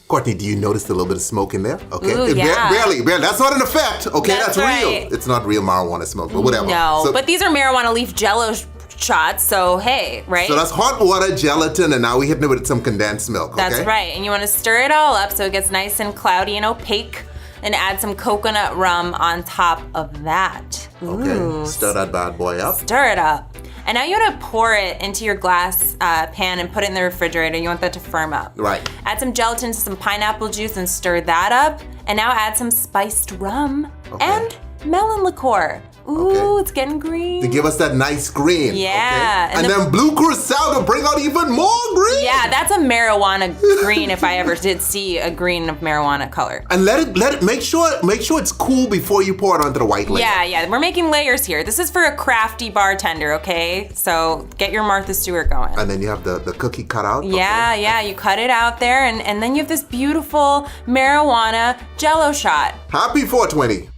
Courtney, do you notice the little bit of smoke in there? Okay. Ooh, yeah. Barely. That's not an effect. Okay, that's right. real. It's not real marijuana smoke, but whatever. No, So, but these are marijuana leaf Jello shots, so hey, right? so that's hot water, gelatin, and now we hitting it with some condensed milk, okay? That's right, and you want to stir it all up so it gets nice and cloudy and opaque, and add some coconut rum on top of that. Okay, Ooh. stir that bad boy up. Stir it up. And now you want to pour it into your glass pan and put it in the refrigerator. You want that to firm up. Right. Add some gelatin to some pineapple juice and stir that up. And now add some spiced rum and melon liqueur. Ooh, it's getting green. To give us that nice green. Yeah. Okay? And then blue curacao to bring out even more green. Yeah, that's a marijuana green if I ever did see a green of marijuana color. And let it make sure it's cool before you pour it onto the white layer. Yeah, we're making layers here. This is for a crafty bartender, okay? So get your Martha Stewart going. And then you have the cookie cut out. Yeah, you cut it out there and then you have this beautiful marijuana Jello shot. Happy 420.